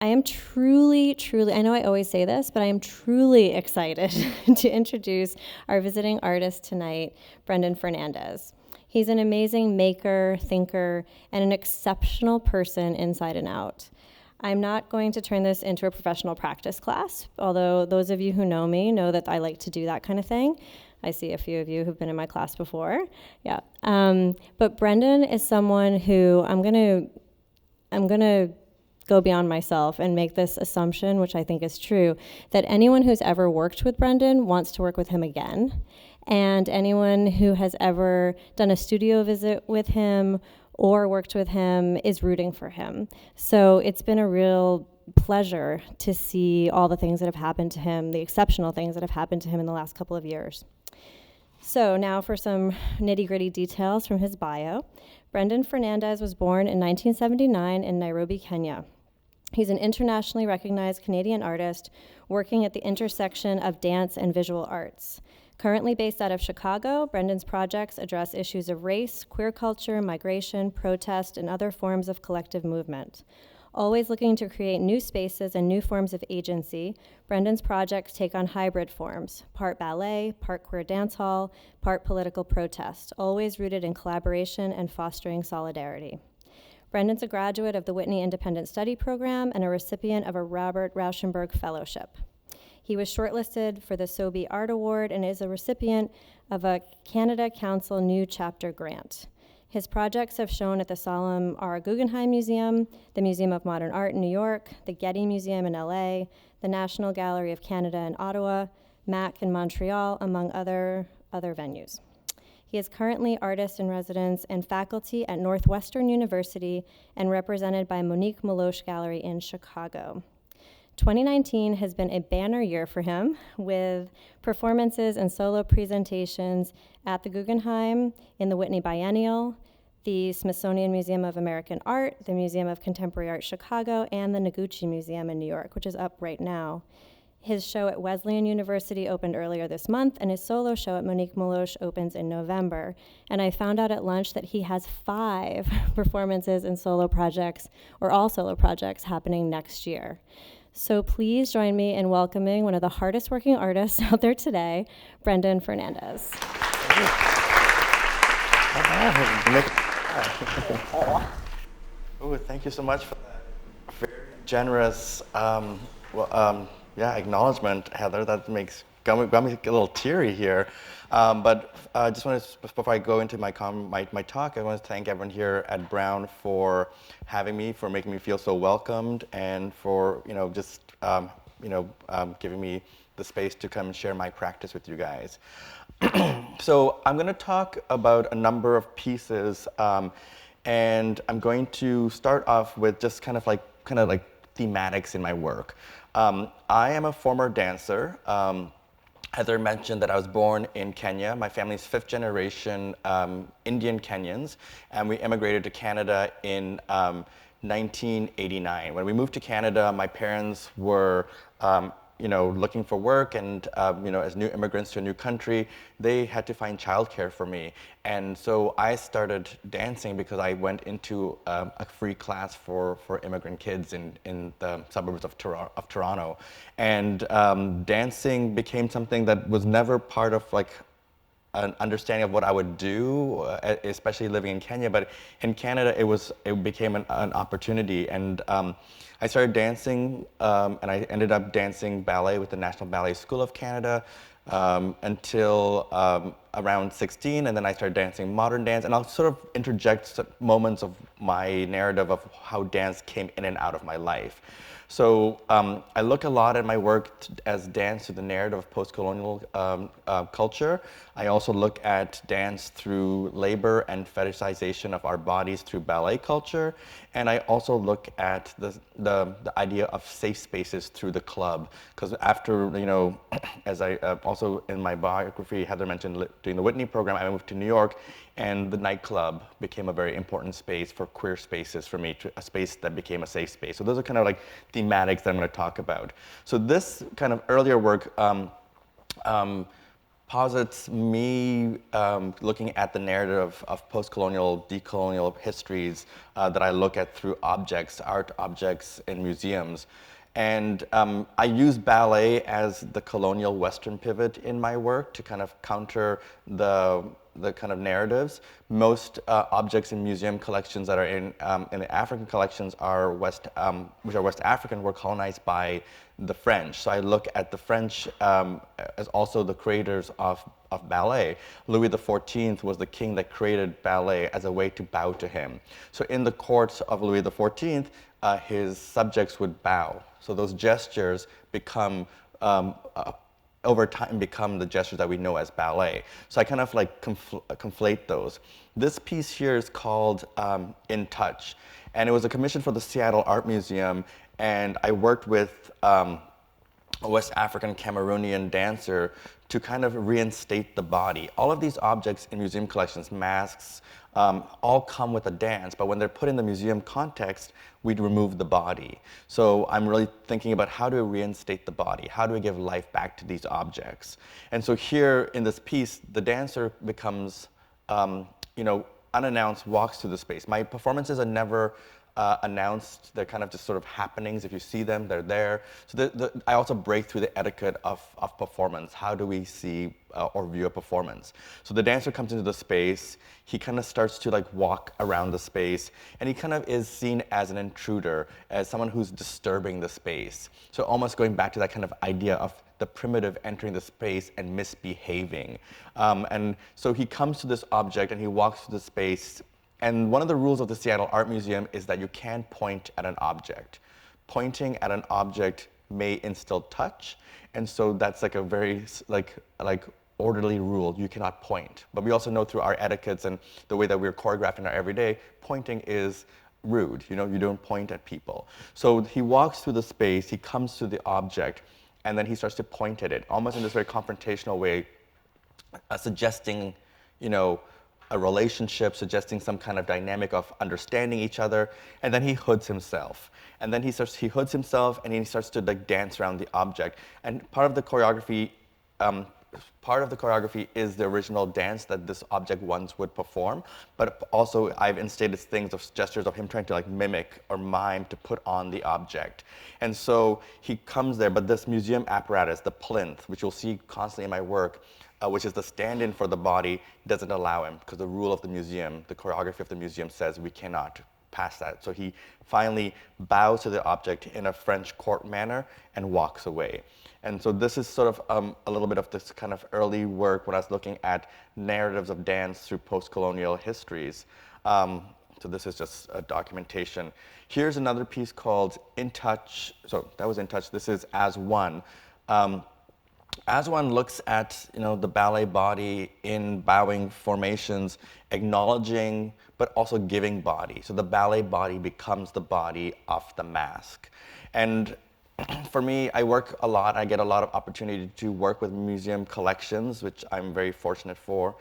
I am truly, I know I always say this, but I am truly excited to introduce our visiting artist tonight, Brendan Fernandes. He's an amazing maker, thinker, and an exceptional person inside and out. I'm not going to turn this into a professional practice class, although those of you who know me know that I like to do that kind of thing. I see a few of you who've been in my class before. Yeah. But Brendan is someone who I'm gonna go beyond myself and make this assumption, which I think is true, that anyone who's ever worked with Brendan wants to work with him again. And anyone who has ever done a studio visit with him or worked with him is rooting for him. So it's been a real pleasure to see all the things that have happened to him, the exceptional things that have happened to him in the last couple of years. So now for some nitty-gritty details from his bio. Brendan Fernandes was born in 1979 in Nairobi, Kenya. He's an internationally recognized Canadian artist working at the intersection of dance and visual arts. Currently based out of Chicago, Brendan's projects address issues of race, queer culture, migration, protest, and other forms of collective movement. Always looking to create new spaces and new forms of agency, Brendan's projects take on hybrid forms, part ballet, part queer dance hall, part political protest, always rooted in collaboration and fostering solidarity. Brendan's a graduate of the Whitney Independent Study Program and a recipient of a Robert Rauschenberg Fellowship. He was shortlisted for the Sobey Art Award and is a recipient of a Canada Council New Chapter grant. His projects have shown at the Solemn R. Guggenheim Museum, the Museum of Modern Art in New York, the Getty Museum in LA, the National Gallery of Canada in Ottawa, MAC in Montreal, among other venues. He is currently artist-in-residence and faculty at Northwestern University and represented by Monique Meloche Gallery in Chicago. 2019 has been a banner year for him with performances and solo presentations at the Guggenheim, in the Whitney Biennial, the Smithsonian Museum of American Art, the Museum of Contemporary Art Chicago, and the Noguchi Museum in New York, which is up right now. His show at Wesleyan University opened earlier this month, and his solo show at Monique Meloche opens in November. And I found out at lunch that he has 5 performances and solo projects, or all solo projects, happening next year. So please join me in welcoming one of the hardest working artists out there today, Brendan Fernandes. Oh, thank you so much for that very generous acknowledgement, Heather. That got me a little teary here. But I just want to, before I go into my talk, I want to thank everyone here at Brown for having me, for making me feel so welcomed, and for giving me the space to come and share my practice with you guys. So I'm going to talk about a number of pieces, and I'm going to start off with just kind of like thematics in my work. I am a former dancer. Heather mentioned that I was born in Kenya. My family's 5th generation Indian Kenyans, and we immigrated to Canada in 1989. When we moved to Canada, my parents were looking for work, and as new immigrants to a new country, they had to find childcare for me. And so I started dancing because I went into a free class for immigrant kids in the suburbs of Toronto. And dancing became something that was never part of an understanding of what I would do, especially living in Kenya. But in Canada, it became an opportunity. And I started dancing, and I ended up dancing ballet with the National Ballet School of Canada until around 16, and then I started dancing modern dance. And I'll sort of interject moments of my narrative of how dance came in and out of my life. So I look a lot at my work as dance through the narrative of post-colonial culture. I also look at dance through labor and fetishization of our bodies through ballet culture. And I also look at the idea of safe spaces through the club. Because after, as I also in my biography, Heather mentioned doing the Whitney program, I moved to New York, and the nightclub became a very important space for queer spaces for me, a space that became a safe space. So those are kind of like thematics that I'm going to talk about. So this kind of earlier work posits me looking at the narrative of post-colonial, decolonial histories that I look at through objects, art objects in museums. And I use ballet as the colonial Western pivot in my work to kind of counter the kind of narratives. Most objects in museum collections that are in the African collections are which are West African, were colonized by the French. So I look at the French as also the creators of ballet. Louis XIV was the king that created ballet as a way to bow to him. So in the courts of Louis XIV, his subjects would bow. So those gestures become over time become the gestures that we know as ballet. So I kind of like conflate those. This piece here is called In Touch, and it was a commission for the Seattle Art Museum, and I worked with a West African Cameroonian dancer to kind of reinstate the body. All of these objects in museum collections, masks, all come with a dance, but when they're put in the museum context, we'd remove the body. So I'm really thinking about how do we reinstate the body? How do we give life back to these objects? And so here in this piece, the dancer becomes, unannounced, walks through the space. My performances are never announced. They're kind of just sort of happenings. If you see them, they're there. So I also break through the etiquette of performance. How do we see or view a performance? So the dancer comes into the space. He kind of starts to like walk around the space, and he kind of is seen as an intruder, as someone who's disturbing the space. So almost going back to that kind of idea of the primitive entering the space and misbehaving. And so he comes to this object and he walks through the space. And one of the rules of the Seattle Art Museum is that you can't point at an object. Pointing at an object may instill touch, and so that's like a very like orderly rule. You cannot point. But we also know through our etiquettes and the way that we're choreographed in our everyday, pointing is rude. You don't point at people. So he walks through the space, he comes to the object, and then he starts to point at it, almost in this very confrontational way, suggesting, a relationship, suggesting some kind of dynamic of understanding each other, and then he hoods himself. And then he hoods himself, and he starts to like dance around the object. And part of the choreography is the original dance that this object once would perform, but also I've instated things of gestures of him trying to like mimic or mime to put on the object. And so he comes there, but this museum apparatus, the plinth, which you'll see constantly in my work, which is the stand-in for the body, doesn't allow him, because the rule of the museum, the choreography of the museum says we cannot pass that. So he finally bows to the object in a French court manner and walks away. And so this is sort of a little bit of this kind of early work when I was looking at narratives of dance through post-colonial histories. So this is just a documentation. Here's another piece called In Touch. So that was In Touch. This is As One. As one looks at the ballet body in bowing formations, acknowledging but also giving body. So the ballet body becomes the body of the mask. And for me, I work a lot. I get a lot of opportunity to work with museum collections, which I'm very fortunate for.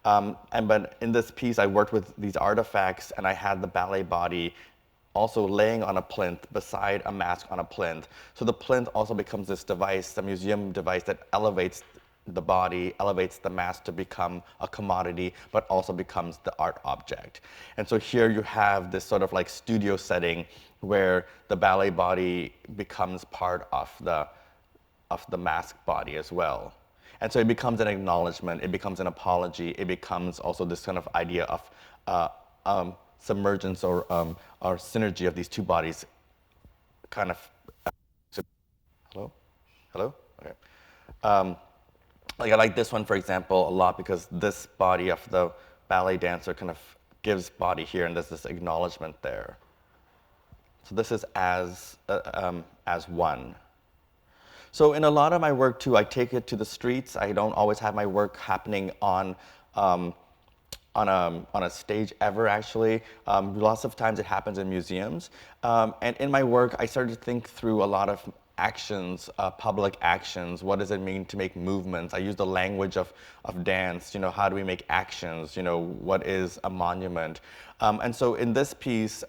But in this piece, I worked with these artifacts, and I had the ballet body also laying on a plinth beside a mask on a plinth. So the plinth also becomes this device, the museum device that elevates the body, elevates the mask to become a commodity, but also becomes the art object. And so here you have this sort of like studio setting where the ballet body becomes part of the mask body as well. And so it becomes an acknowledgement, it becomes an apology, it becomes also this kind of idea of submergence or synergy of these two bodies kind of, hello? Okay. I like this one, for example, a lot because this body of the ballet dancer kind of gives body here, and there's this acknowledgement there. So this is as one. So in a lot of my work too, I take it to the streets. I don't always have my work happening on a stage ever, actually. Lots of times it happens in museums. And in my work, I started to think through a lot of actions, public actions. What does it mean to make movements? I use the language of dance. How do we make actions? What is a monument? And so in this piece,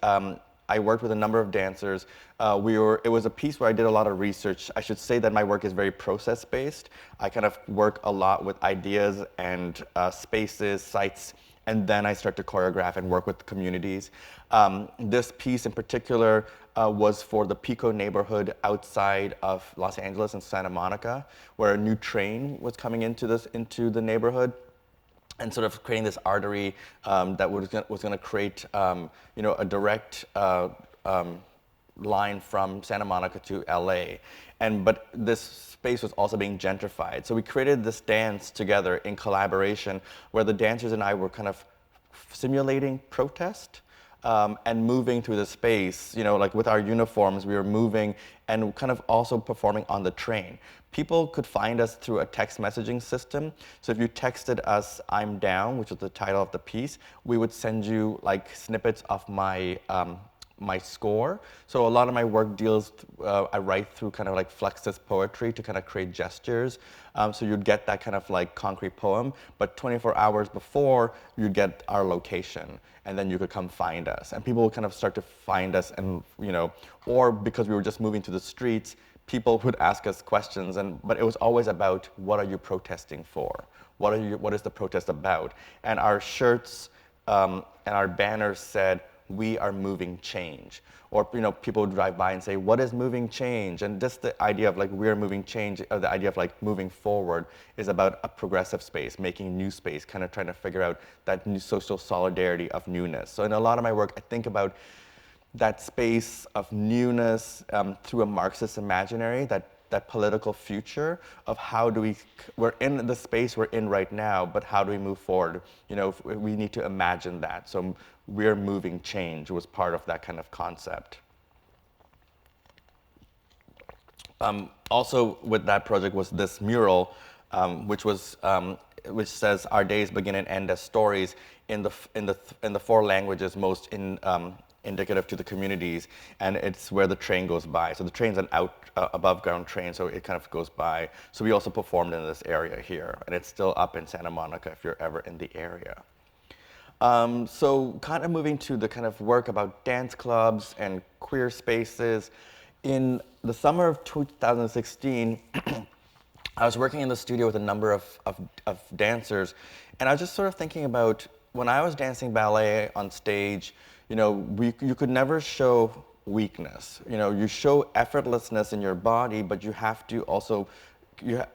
I worked with a number of dancers. It was a piece where I did a lot of research. I should say that my work is very process-based. I kind of work a lot with ideas and spaces, sites, and then I start to choreograph and work with communities. This piece in particular was for the Pico neighborhood outside of Los Angeles and Santa Monica, where a new train was coming into the neighborhood, and sort of creating this artery that was going to create a direct line from Santa Monica to LA. But this space was also being gentrified. So we created this dance together in collaboration where the dancers and I were kind of simulating protest and moving through the space. Like with our uniforms, we were moving and kind of also performing on the train. People could find us through a text messaging system. So if you texted us, "I'm down," which was the title of the piece, we would send you like snippets of my score. So a lot of my work deals, I write through kind of like Fluxus poetry to kind of create gestures. So you'd get that kind of like concrete poem, but 24 hours before, you'd get our location, and then you could come find us. And people would kind of start to find us, and or because we were just moving to the streets, people would ask us questions, but it was always about, what are you protesting for? What is the protest about? And our shirts and our banners said, "We are moving change." Or people would drive by and say, "What is moving change?" And just the idea of like, we're moving change, or the idea of like moving forward, is about a progressive space, making new space, kind of trying to figure out that new social solidarity of newness. So in a lot of my work, I think about that space of newness through a Marxist imaginary, that political future of how do we're in the space we're in right now, but how do we move forward? We need to imagine that. So we're moving change was part of that kind of concept. Also with that project was this mural, which says, "Our days begin and end as stories," in the four languages most indicative to the communities, and it's where the train goes by. So the train's an above ground train, so it kind of goes by. So we also performed in this area here, and it's still up in Santa Monica if you're ever in the area. So kind of moving to the kind of work about dance clubs and queer spaces. In the summer of 2016, I was working in the studio with a number of dancers, and I was just sort of thinking about, when I was dancing ballet on stage, you could never show weakness. You show effortlessness in your body, but you have to also, you have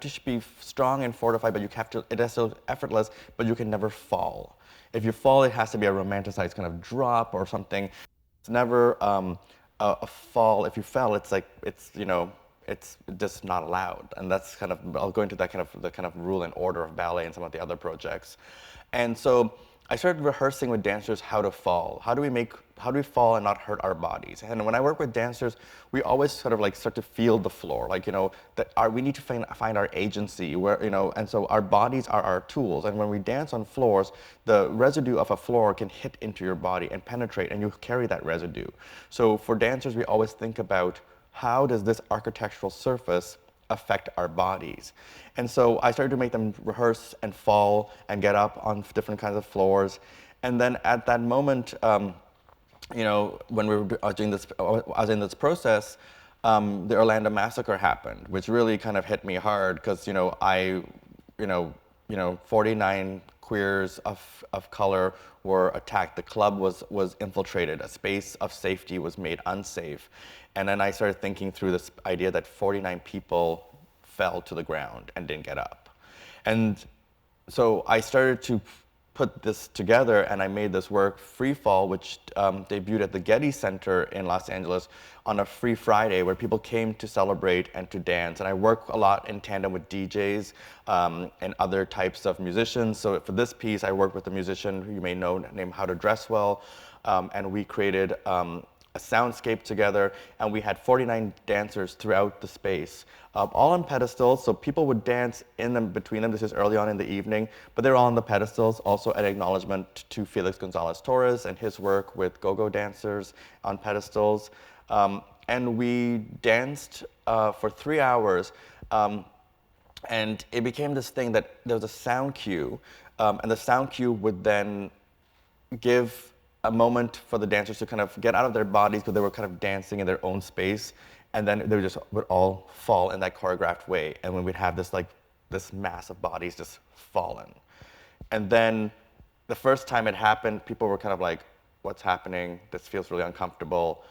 to be strong and fortified, but it has to be effortless, but you can never fall. If you fall, it has to be a romanticized kind of drop or something. It's never a fall. If you fell, it's just not allowed. And that's kind of, I'll go into that the kind of rule and order of ballet and some of the other projects. And so I started rehearsing with dancers how to fall. How do we fall and not hurt our bodies? And when I work with dancers, we always sort of like start to feel the floor, we need to find our agency, and so our bodies are our tools. And when we dance on floors, the residue of a floor can hit into your body and penetrate, and you carry that residue. So for dancers, we always think about, how does this architectural surface affect our bodies? And so I started to make them rehearse and fall and get up on different kinds of floors. And then at that moment, when I was in this process, the Orlando massacre happened, which really kind of hit me hard, because 49 queers of color were attacked. The club was infiltrated. A space of safety was made unsafe. And then I started thinking through this idea that 49 people fell to the ground and didn't get up. And so I started to put this together, and I made this work, Free Fall, which debuted at the Getty Center in Los Angeles on a Free Friday, where people came to celebrate and to dance. And I work a lot in tandem with DJs and other types of musicians. So for this piece, I worked with a musician who you may know named How to Dress Well, and we created a soundscape together, and we had 49 dancers throughout the space, all on pedestals, so people would dance in them, between them. This is early on in the evening, but they're all on the pedestals. Also an acknowledgement to Felix Gonzalez-Torres and his work with go-go dancers on pedestals. And we danced for 3 hours, and it became this thing that there was a sound cue, and the sound cue would then give a moment for the dancers to kind of get out of their bodies because they were kind of dancing in their own space, and then they would all fall in that choreographed way, and when we'd have this mass of bodies just fallen. And then the first time it happened, people were kind of like, what's happening? This feels really uncomfortable.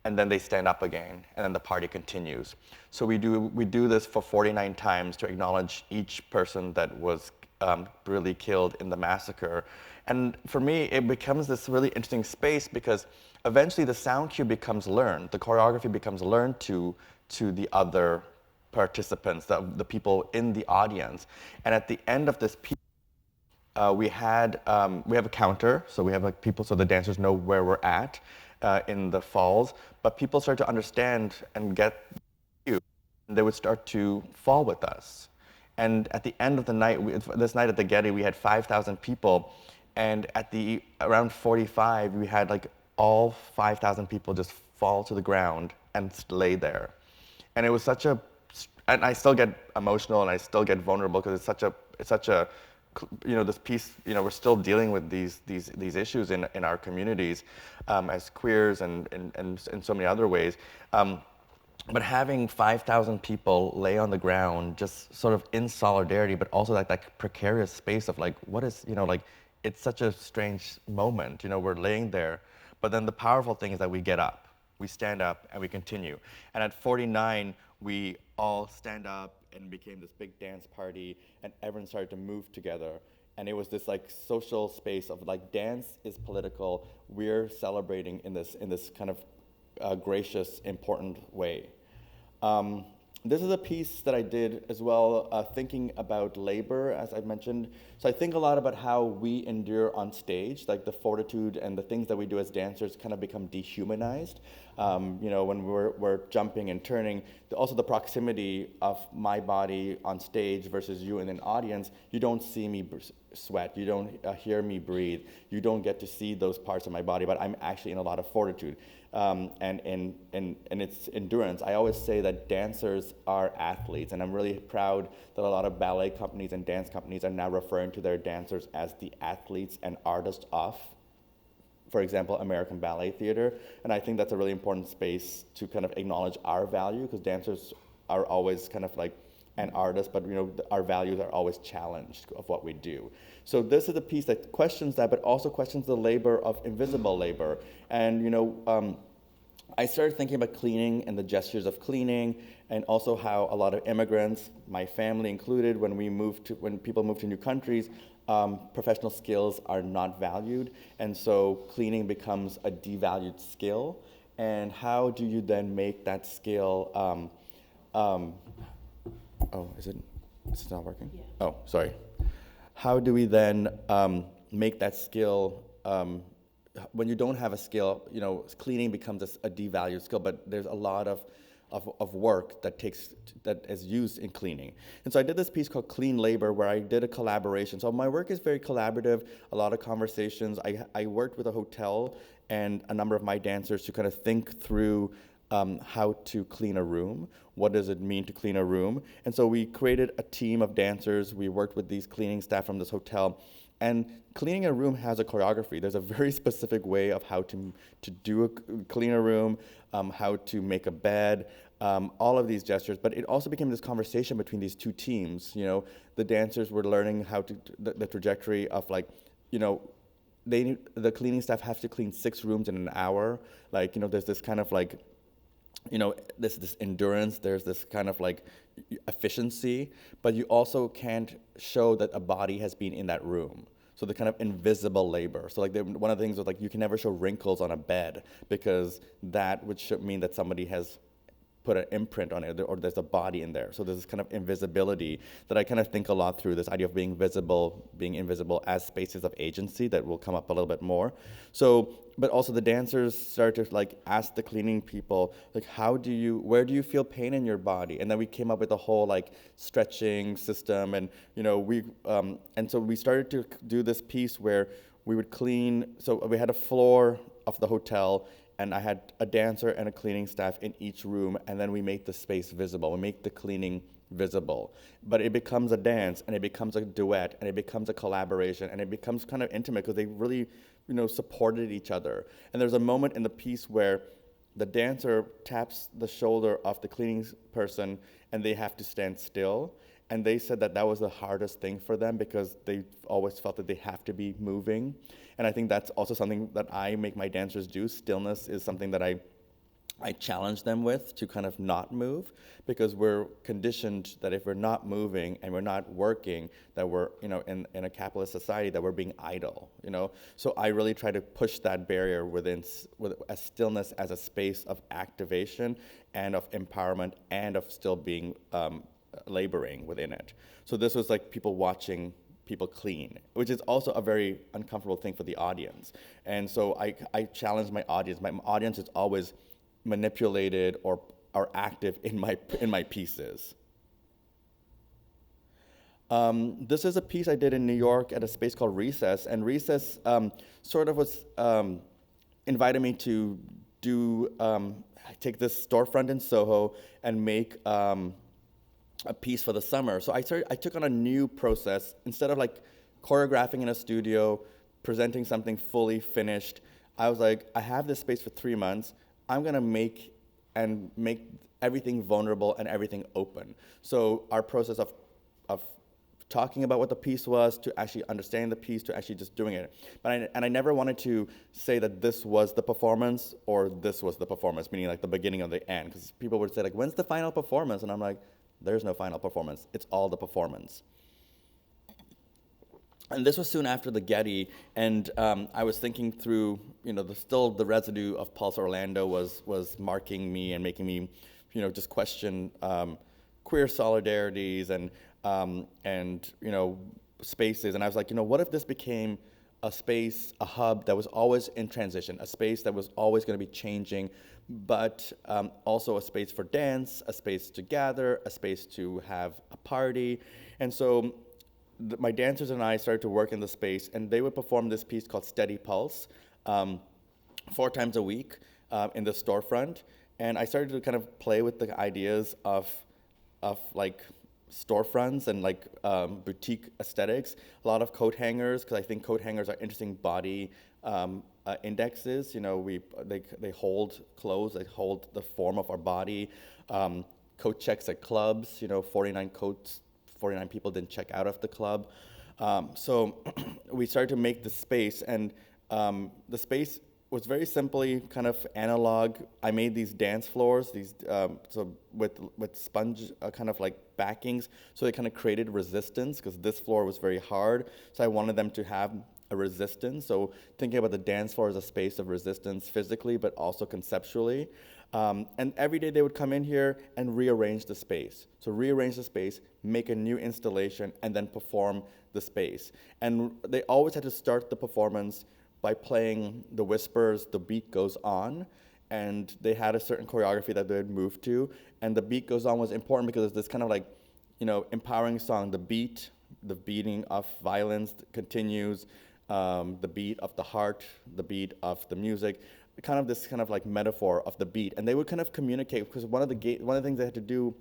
And then they stand up again, and then the party continues. So we do this for 49 times to acknowledge each person that was brutally killed in the massacre. And for me, it becomes this really interesting space because eventually the sound cue becomes learned. The choreography becomes learned to the other participants, the people in the audience. And at the end of this piece, we have a counter, so we have like people, so the dancers know where we're at in the falls, but people start to understand and get you, and they would start to fall with us. And at the end of the night, this night at the Getty, we had 5,000 people, and at around 45, we had like all 5,000 people just fall to the ground and lay there. And it was and I still get emotional and I still get vulnerable because it's such a this piece, we're still dealing with these issues in our communities as queers and in so many other ways. But having 5,000 people lay on the ground just sort of in solidarity, but also that precarious space of like, what is, it's such a strange moment, we're laying there. But then the powerful thing is that we get up, we stand up and we continue. And at 49, we all stand up and became this big dance party, and everyone started to move together. And it was this like social space of like dance is political. We're celebrating in this kind of gracious, important way. This is a piece that I did as well, thinking about labor, as I mentioned. So I think a lot about how we endure on stage, like the fortitude and the things that we do as dancers kind of become dehumanized. When we're jumping and turning, also the proximity of my body on stage versus you in an audience, you don't see me sweat, you don't hear me breathe, you don't get to see those parts of my body, but I'm actually in a lot of fortitude. And it's endurance. I always say that dancers are athletes, and I'm really proud that a lot of ballet companies and dance companies are now referring to their dancers as the athletes and artists of, for example, American Ballet Theater. And I think that's a really important space to kind of acknowledge our value, because dancers are always kind of like an artist, but our values are always challenged of what we do. So this is a piece that questions that, but also questions the labor of invisible labor. And I started thinking about cleaning and the gestures of cleaning, and also how a lot of immigrants, my family included, when people move to new countries, professional skills are not valued, and so cleaning becomes a devalued skill. And how do you then make that skill? Is it not working? Yeah. Oh, sorry. How do we then make that skill, when you don't have a skill, cleaning becomes a devalued skill, but there's a lot of work that is used in cleaning. And so I did this piece called Clean Labor, where I did a collaboration. So my work is very collaborative, a lot of conversations. I worked with a hotel and a number of my dancers to kind of think through how to clean a room. What does it mean to clean a room? And so we created a team of dancers. We worked with these cleaning staff from this hotel. And cleaning a room has a choreography. There's a very specific way of how to clean a room, how to make a bed, all of these gestures. But it also became this conversation between these two teams. The dancers were learning how to, the trajectory of like, the cleaning staff have to clean 6 rooms in an hour. Like, there's this kind of like, there's this endurance, there's this kind of like efficiency, but you also can't show that a body has been in that room. So the kind of invisible labor. So like one of the things was like, you can never show wrinkles on a bed, because that would mean that somebody has put an imprint on it, or there's a body in there. So there's this kind of invisibility that I kind of think a lot through, this idea of being invisible as spaces of agency that will come up a little bit more. So, but also the dancers start to like ask the cleaning people, like, where do you feel pain in your body? And then we came up with a whole like stretching system, and and so we started to do this piece where we would clean. So we had a floor of the hotel, and I had a dancer and a cleaning staff in each room, and then we make the space visible. We make the cleaning visible. But it becomes a dance, and it becomes a duet, and it becomes a collaboration, and it becomes kind of intimate because they really, supported each other. And there's a moment in the piece where the dancer taps the shoulder of the cleaning person, and they have to stand still. And they said that that was the hardest thing for them because they always felt that they have to be moving. And I think that's also something that I make my dancers do. Stillness is something that I challenge them with, to kind of not move, because we're conditioned that if we're not moving and we're not working, that we're, in a capitalist society, that we're being idle, So I really try to push that barrier with a stillness as a space of activation and of empowerment and of still being laboring within it. So this was like people watching people clean, which is also a very uncomfortable thing for the audience. And so I challenge my audience. My audience is always manipulated or active in my pieces. This is a piece I did in New York at a space called Recess, and Recess sort of was invited me to take this storefront in Soho and make a piece for the summer. So I took on a new process. Instead of like choreographing in a studio, presenting something fully finished, I was like, I have this space for 3 months. I'm gonna make everything vulnerable and everything open. So our process of talking about what the piece was, to actually understanding the piece, to actually just doing it. But I never wanted to say that this was the performance or this was the performance, meaning like the beginning or the end, because people would say like, when's the final performance? And I'm like, there's no final performance. It's all the performance. And this was soon after the Getty, and I was thinking through, still the residue of Pulse Orlando was marking me and making me, just question queer solidarities and spaces. And I was like, what if this became a space, a hub that was always in transition, a space that was always going to be changing, but also a space for dance, a space to gather, a space to have a party. And so my dancers and I started to work in the space, and they would perform this piece called Steady Pulse 4 times a week in the storefront. And I started to kind of play with the ideas of like storefronts and like boutique aesthetics. A lot of coat hangers, because I think coat hangers are interesting body indexes. They hold clothes, they hold the form of our body. Coat checks at clubs, 49 coats, 49 people didn't check out of the club. So we started to make the space, and the space was very simply kind of analog. I made these dance floors, so with sponge kind of like backings, so they kind of created resistance, because this floor was very hard. So I wanted them to have a resistance. So thinking about the dance floor as a space of resistance physically, but also conceptually. And every day they would come in here and rearrange the space. So rearrange the space, make a new installation, and then perform the space. And they always had to start the performance by playing the whispers, The Beat Goes On. And they had a certain choreography that they would move to. And The Beat Goes On was important because it's this kind of like, empowering song. The beating of violence continues, the beat of the heart, the beat of the music. Kind of this kind of like metaphor of the beat, and they would kind of communicate, because one of the things they had to do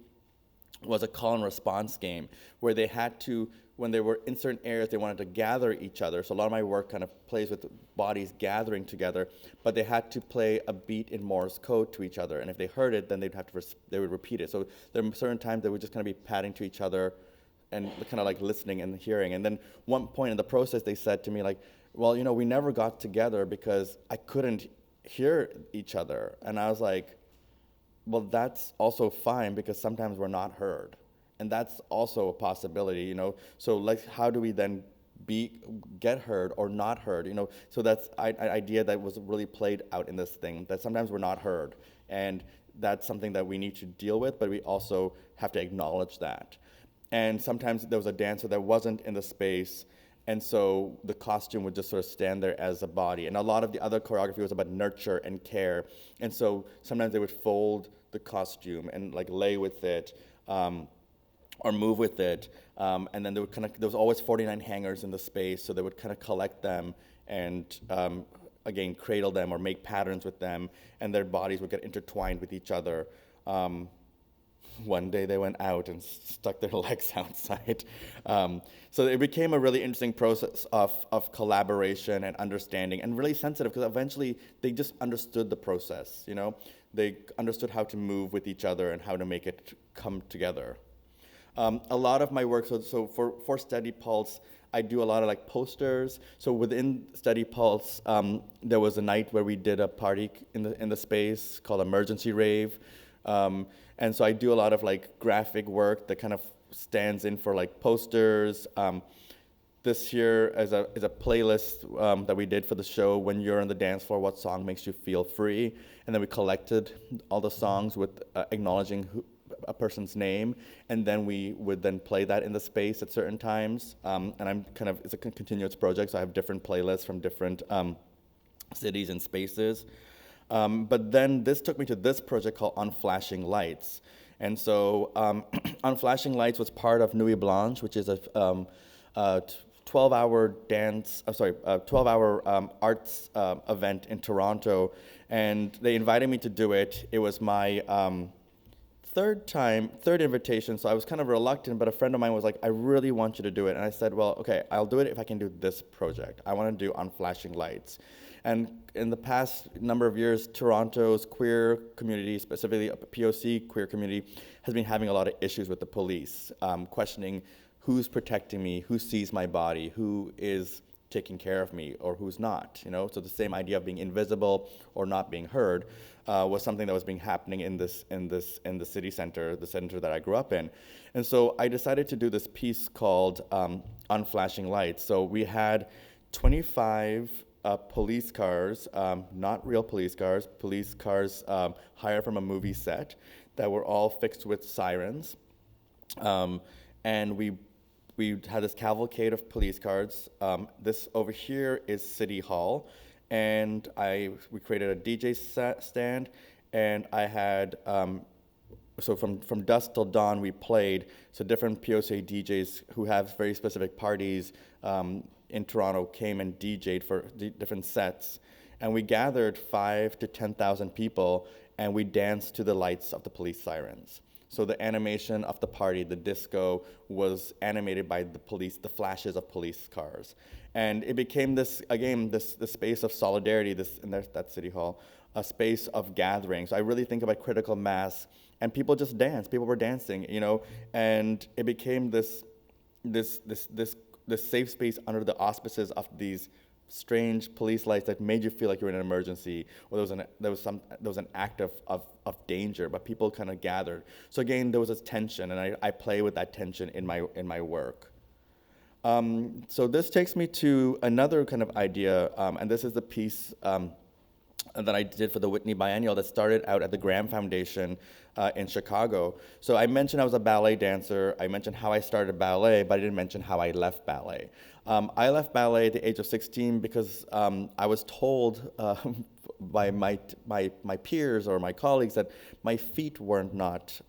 was a call and response game, where they had to, when they were in certain areas, they wanted to gather each other. So a lot of my work kind of plays with bodies gathering together, but they had to play a beat in Morse code to each other, and if they heard it, then they would repeat it. So there were certain times they would just kind of be patting to each other and kind of like listening and hearing. And then one point in the process, they said to me like, well, we never got together because I couldn't hear each other. And I was like, well, that's also fine, because sometimes we're not heard, and that's also a possibility. So like, how do we then get heard or not heard? So that's an idea that was really played out in this thing, that sometimes we're not heard, and that's something that we need to deal with, but we also have to acknowledge that. And sometimes there was a dancer that wasn't in the space, and so the costume would just sort of stand there as a body. And a lot of the other choreography was about nurture and care. And so sometimes they would fold the costume and like lay with it, or move with it. And then there was always 49 hangers in the space, so they would kind of collect them and again, cradle them or make patterns with them, and their bodies would get intertwined with each other. one day they went out and stuck their legs outside. So it became a really interesting process of collaboration and understanding, and really sensitive, because eventually they just understood the process, you know? They understood how to move with each other and how to make it come together. A lot of my work, so for Study Pulse, I do a lot of like posters. So within Study Pulse, there was a night where we did a party in the space called Emergency Rave. And so I do a lot of like graphic work that kind of stands in for like posters. This year is a playlist that we did for the show, When You're on the Dance Floor, What Song Makes You Feel Free? And then we collected all the songs with acknowledging a person's name, and then we would then play that in the space at certain times. And it's a continuous project, so I have different playlists from different cities and spaces. But then this took me to this project called Unflattering Lights. And so Unflattering Lights was part of Nuit Blanche, which is a 12-hour arts event in Toronto. And they invited me to do it. It was my third invitation, so I was kind of reluctant, but a friend of mine was like, I really want you to do it. And I said, well, okay, I'll do it if I can do this project. I want to do Unflattering Lights. And in the past number of years, Toronto's queer community, specifically a POC queer community, has been having a lot of issues with the police, questioning who's protecting me, who sees my body, who is taking care of me, or who's not, you know? So the same idea of being invisible or not being heard was something that was happening in the city center, the center that I grew up in. And so I decided to do this piece called Unflattering Lights. So we had 25 police cars, not real police cars hired from a movie set that were all fixed with sirens. And we had this cavalcade of police cars. This over here is City Hall, and we created a DJ stand, and I had so from dusk till dawn we played. So different POC DJs who have very specific parties in Toronto came and DJ'd for different sets, and we gathered 5,000 to 10,000 people, and we danced to the lights of the police sirens. So the animation of the party, the disco, was animated by the flashes of police cars. And it became this space of solidarity, and there's that City Hall, a space of gathering. So I really think about critical mass, and people just danced. People were dancing, you know, and it became this safe space under the auspices of these strange police lights that made you feel like you were in an emergency, or there was an act of danger, but people kind of gathered. So again, there was this tension, and I play with that tension in my work. So this takes me to another kind of idea, and this is the piece that I did for the Whitney Biennial that started out at the Graham Foundation in Chicago. So I mentioned I was a ballet dancer. I mentioned how I started ballet, but I didn't mention how I left ballet. I left ballet at the age of 16 because I was told by my peers or my colleagues that my feet were not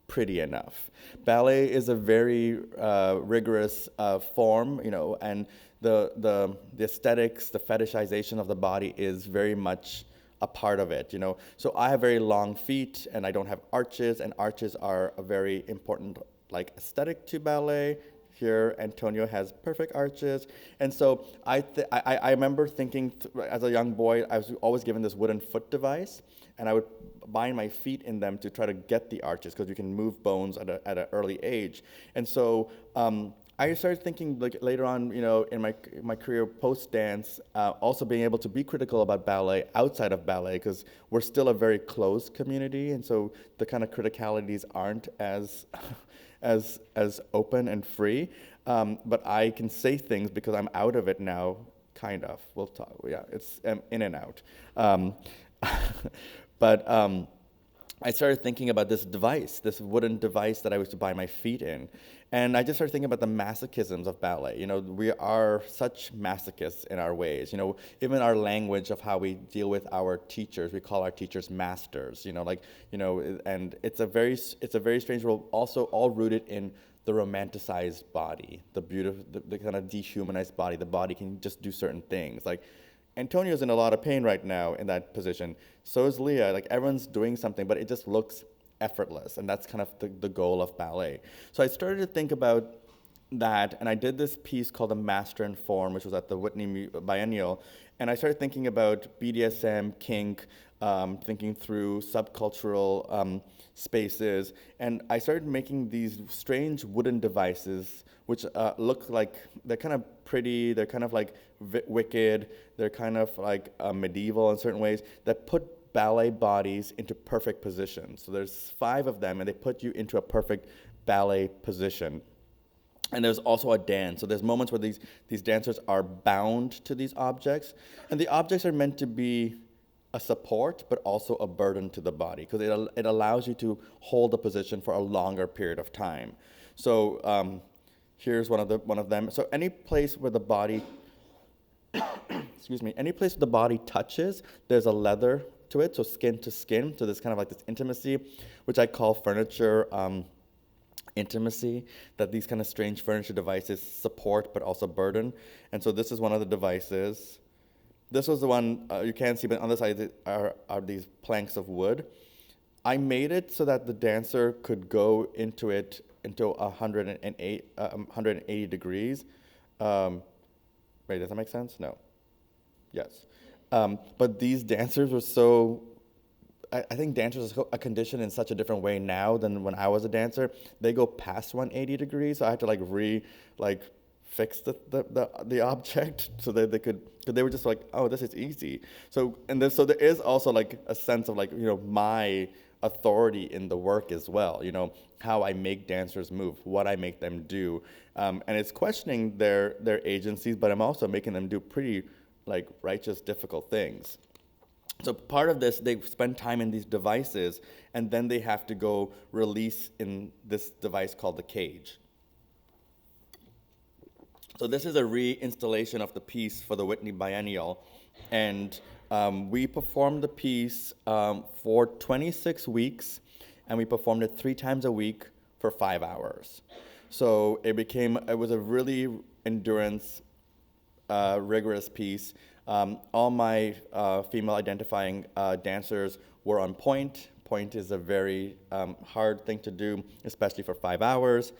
pretty enough. Ballet is a very rigorous form, you know, and the aesthetics, the fetishization of the body is very much a part of it, you know. So I have very long feet, and I don't have arches, and arches are a very important like aesthetic to ballet. Here, Antonio has perfect arches, and so I remember thinking as a young boy, I was always given this wooden foot device, and I would bind my feet in them to try to get the arches because you can move bones at an early age, and so I started thinking like later on, you know, in my career post dance, also being able to be critical about ballet outside of ballet because we're still a very closed community, and so the kind of criticalities aren't as as open and free, but I can say things because I'm out of it now, kind of. We'll talk. Yeah, it's in and out. But I started thinking about this device, this wooden device that I was to bind my feet in. And I just started thinking about the masochisms of ballet. You know, we are such masochists in our ways. You know, even our language of how we deal with our teachers, we call our teachers masters. You know, like, you know, and it's a very strange role. Also, all rooted in the romanticized body, the beautiful, the kind of dehumanized body. The body can just do certain things, like. Antonio's in a lot of pain right now in that position. So is Leah. Like everyone's doing something, but it just looks effortless, and that's kind of the goal of ballet. So I started to think about that, and I did this piece called The Master in Form, which was at the Whitney Biennial, and I started thinking about BDSM, kink, thinking through subcultural spaces, and I started making these strange wooden devices which look like, they're kind of pretty, they're kind of like wicked, they're kind of like medieval in certain ways, that put ballet bodies into perfect position. So there's 5 of them, and they put you into a perfect ballet position. And there's also a dance. So there's moments where these dancers are bound to these objects, and the objects are meant to be a support, but also a burden to the body, because it allows you to hold a position for a longer period of time. So here's one of them. So any place where the body, excuse me, any place where the body touches, there's a leather to it, so skin to skin. So there's kind of like this intimacy, which I call furniture intimacy, that these kind of strange furniture devices support but also burden. And so this is one of the devices. This was the one you can't see, but on the side are these planks of wood. I made it so that the dancer could go into it into 180 degrees. Wait, does that make sense? No. Yes. But these dancers were so, I think dancers are conditioned in such a different way now than when I was a dancer. They go past 180 degrees, so I had to fix the object so that they could, because they were just like, oh, this is easy. So so there is also like a sense of my authority in the work as well, how I make dancers move, what I make them do. And it's questioning their agencies, but I'm also making them do pretty righteous, difficult things. So part of this, they spend time in these devices, and then they have to go release in this device called the cage. So this is a reinstallation of the piece for the Whitney Biennial, and we performed the piece for 26 weeks, and we performed it 3 times a week for 5 hours. So it was a really endurance, rigorous piece. All my female identifying dancers were on point. Point is a very hard thing to do, especially for 5 hours.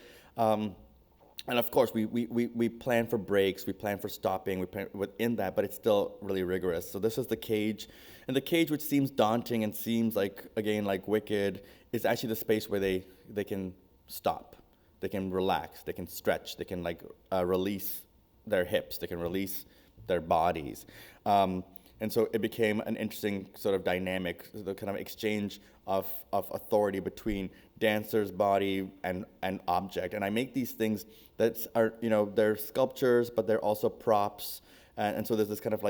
And of course, we plan for breaks, we plan for stopping, we plan within that, but it's still really rigorous. So this is the cage. And the cage, which seems daunting and seems like wicked, is actually the space where they can stop, they can relax, they can stretch, they can release their hips, they can release their bodies. And so it became an interesting sort of dynamic, the kind of exchange of authority between dancer's body and object. And I make these things that are, they're sculptures, but they're also props. And so there's this kind of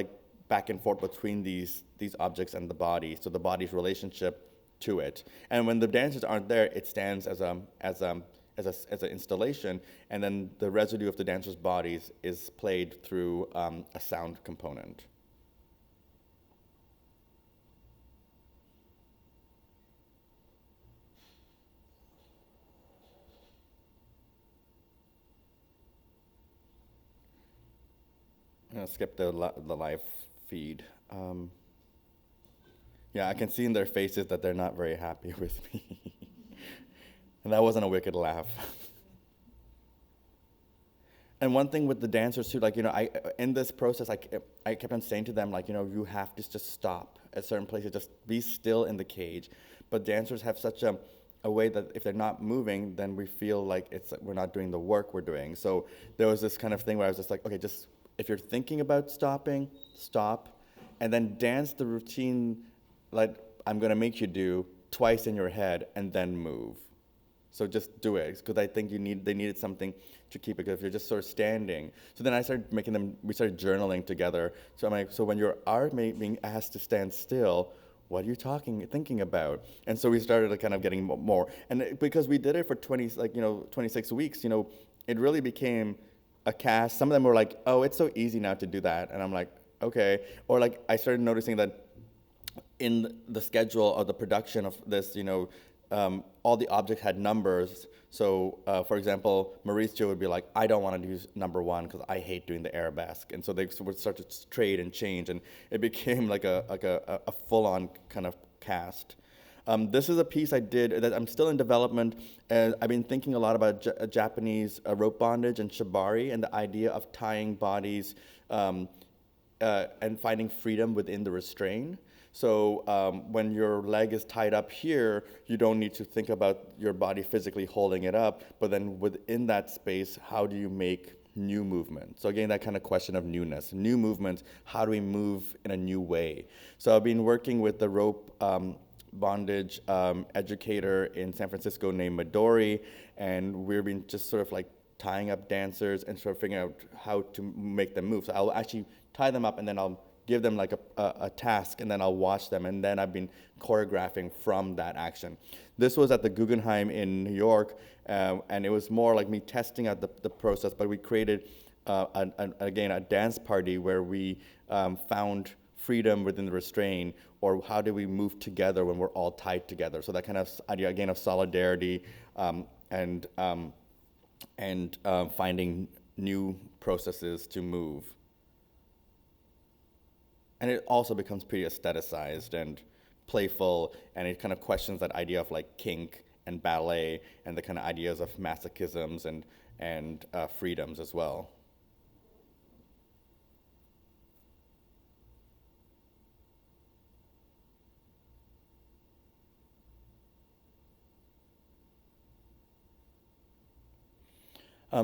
back and forth between these objects and the body, so the body's relationship to it. And when the dancers aren't there, it stands as an installation, and then the residue of the dancers' bodies is played through a sound component. I'm gonna skip the live feed. Yeah, I can see in their faces that they're not very happy with me. And that wasn't a wicked laugh. And one thing with the dancers too, in this process, I kept on saying to them, you have to just stop at certain places, just be still in the cage. But dancers have such a way that if they're not moving, then we feel like we're not doing the work we're doing. So there was this kind of thing where I was just like, okay, just if you're thinking about stopping, stop, and then dance the routine like I'm gonna make you do twice in your head, and then move. So just do it, because I think they needed something to keep it, because if you're just sort of standing. So then I started we started journaling together. So I'm like, so when you are being asked to stand still, what are you thinking about? And so we started kind of getting more. And because we did it for 26 weeks, it really became a cast. Some of them were like, oh, it's so easy now to do that. And I'm like, okay. Or I started noticing that in the schedule of the production of this, all the objects had numbers. So, for example, Mauricio would be like, I don't want to use number 1 because I hate doing the arabesque. And so they would start to trade and change, and it became like a full-on kind of cast. This is a piece I did that I'm still in development. I've been thinking a lot about Japanese rope bondage and shibari and the idea of tying bodies and finding freedom within the restraint. So when your leg is tied up here, you don't need to think about your body physically holding it up, but then within that space, how do you make new movement? So again, that kind of question of newness. New movements, how do we move in a new way? So I've been working with the rope bondage educator in San Francisco named Midori, and we've been just sort of like tying up dancers and sort of figuring out how to make them move. So I'll actually tie them up and then I'll give them like a task, and then I'll watch them, and then I've been choreographing from that action. This was at the Guggenheim in New York, and it was more like me testing out the process, but we created, again, a dance party where we found freedom within the restraint, or how do we move together when we're all tied together. So that kind of idea, again, of solidarity and finding new processes to move. And it also becomes pretty aestheticized and playful, and it kind of questions that idea of like kink and ballet and the kind of ideas of masochisms and freedoms as well.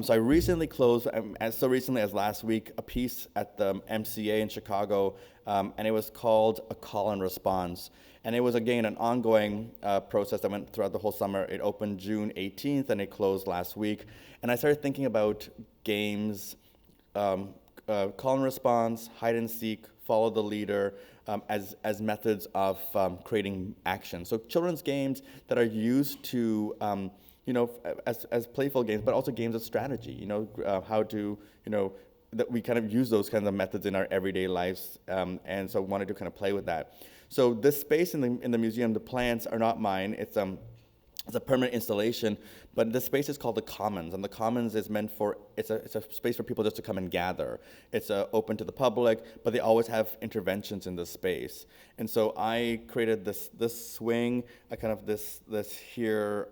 So I recently closed, so recently as last week, a piece at the MCA in Chicago, and it was called A Call and Response. And it was, again, an ongoing process that went throughout the whole summer. It opened June 18th, and it closed last week. And I started thinking about games, call and response, hide and seek, follow the leader, as methods of creating action. So children's games that are used to as playful games, but also games of strategy, how to, that we kind of use those kinds of methods in our everyday lives, and so wanted to kind of play with that. So this space in the museum, the plants are not mine, it's a permanent installation, but this space is called the Commons, and the Commons is meant for, it's a space for people just to come and gather. It's open to the public, but they always have interventions in this space. And so I created this swing, this here,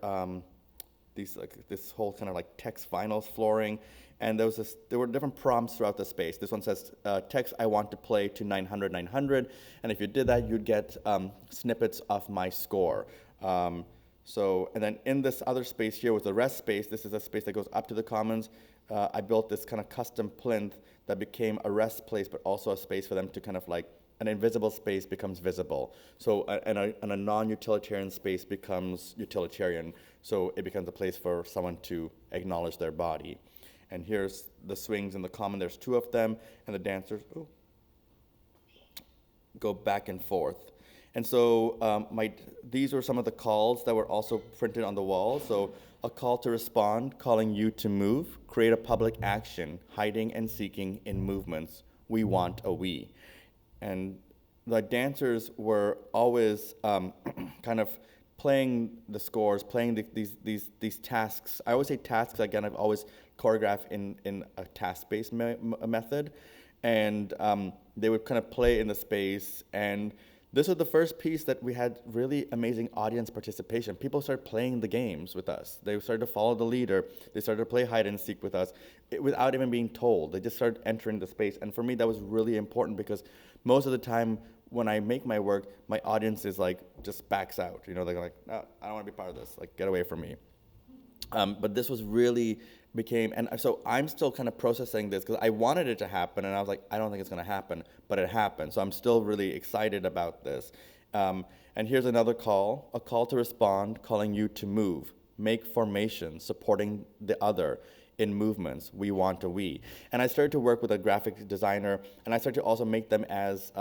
this whole kind of like text vinyl flooring, and there were different prompts throughout the space. This one says, text I want to play to 900, 900, and if you did that, you'd get snippets of my score. And then in this other space here was the rest space. This is a space that goes up to the Commons. I built this kind of custom plinth that became a rest place, but also a space for them to kind of like, an invisible space becomes visible. So and a non-utilitarian space becomes utilitarian. So it becomes a place for someone to acknowledge their body. And here's the swings in the Common. There's two of them, and the dancers go back and forth. And so these were some of the calls that were also printed on the wall. So a call to respond, calling you to move, create a public action, hiding and seeking in movements. We want a we. And the dancers were always kind of playing the scores, playing these tasks. I always say tasks, again, I've always choreographed in a task-based method. And they would kind of play in the space. And this was the first piece that we had really amazing audience participation. People started playing the games with us. They started to follow the leader. They started to play hide and seek with us without even being told. They just started entering the space. And for me, that was really important because most of the time when I make my work, my audience is like, just backs out. They're like, no, I don't want to be part of this. Like, get away from me. But this was really and so I'm still kind of processing this because I wanted it to happen, and I was like, I don't think it's going to happen, but it happened. So I'm still really excited about this. And here's another call, a call to respond, calling you to move, make formation, supporting the other in movements. We want a we. And I started to work with a graphic designer, and I started to also make them as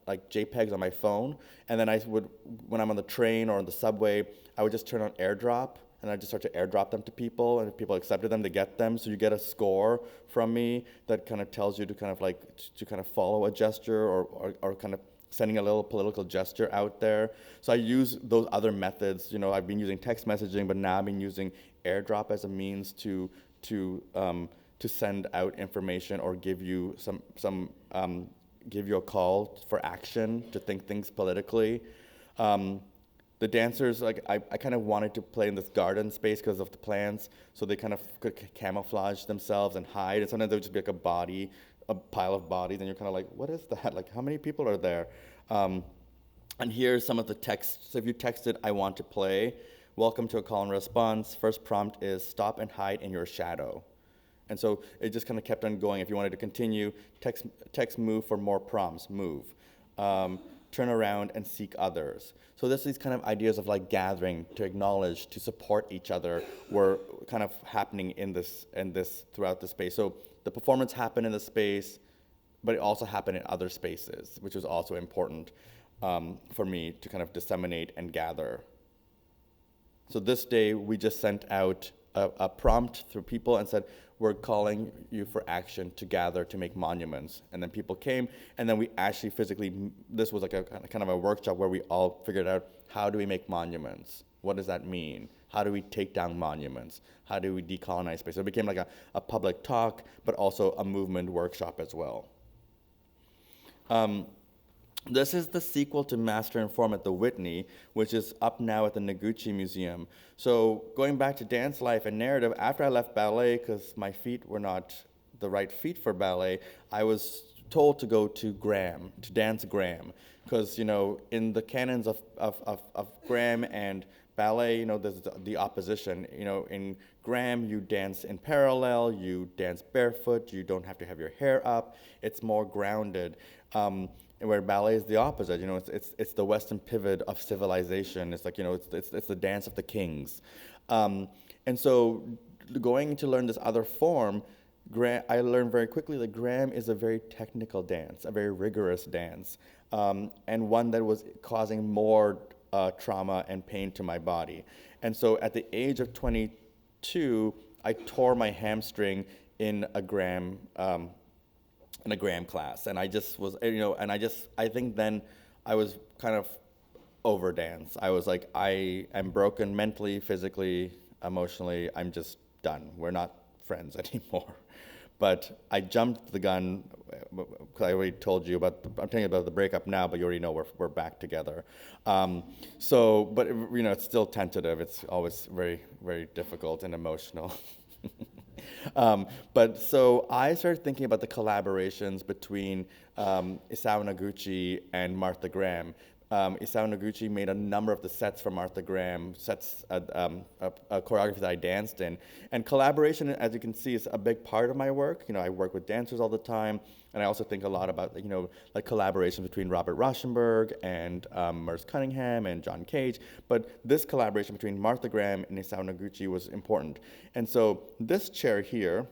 like JPEGs on my phone. And then I would, when I'm on the train or on the subway, I would just turn on AirDrop, and I just start to airdrop them to people, and if people accepted them, they get them. So you get a score from me that kind of tells you to kind of follow a gesture or kind of sending a little political gesture out there. So I use those other methods. I've been using text messaging, but now I've been using AirDrop as a means to send out information or give you give you a call for action to think things politically. The the dancers, like I kind of wanted to play in this garden space because of the plants, so they kind of could camouflage themselves and hide. And sometimes there would just be like a pile of bodies, and you're kind of like, what is that? Like, how many people are there? And here's some of the text. So if you texted, I want to play, welcome to a call and response. First prompt is stop and hide in your shadow. And so it just kind of kept on going. If you wanted to continue, text move for more prompts, move. Turn around and seek others. So there's these kind of ideas of like gathering, to acknowledge, to support each other were kind of happening in this throughout the space. So the performance happened in the space, but it also happened in other spaces, which was also important for me to kind of disseminate and gather. So this day, we just sent out a prompt through people and said, we're calling you for action to gather to make monuments. And then people came, and then we actually physically, this was like a kind of a workshop where we all figured out, how do we make monuments? What does that mean? How do we take down monuments? How do we decolonize space? So it became like a public talk, but also a movement workshop as well. This is the sequel to Master and Form at the Whitney, which is up now at the Noguchi Museum. So going back to dance life and narrative, after I left ballet, because my feet were not the right feet for ballet, I was told to go to Graham, to dance Graham. Because, in the canons of Graham and ballet, there's the opposition. In Graham, you dance in parallel, you dance barefoot, you don't have to have your hair up, it's more grounded. Where ballet is the opposite, it's the Western pivot of civilization. It's like, it's the dance of the kings. And so going to learn this other form, I learned very quickly that Graham is a very technical dance, a very rigorous dance, and one that was causing more trauma and pain to my body. And so at the age of 22, I tore my hamstring in a Graham class, and I just was, I think then I was kind of over dance. I was like, I am broken mentally, physically, emotionally. I'm just done. We're not friends anymore. But I jumped the gun, because I already told you I'm telling you about the breakup now, but you already know we're back together. But it's still tentative. It's always very, very difficult and emotional. But so I started thinking about the collaborations between Isao Noguchi and Martha Graham. Isao Noguchi made a number of the sets for Martha Graham, a choreography that I danced in. And collaboration, as you can see, is a big part of my work. I work with dancers all the time, and I also think a lot about, like collaboration between Robert Rauschenberg and Merce Cunningham and John Cage. But this collaboration between Martha Graham and Isao Noguchi was important. And so this chair here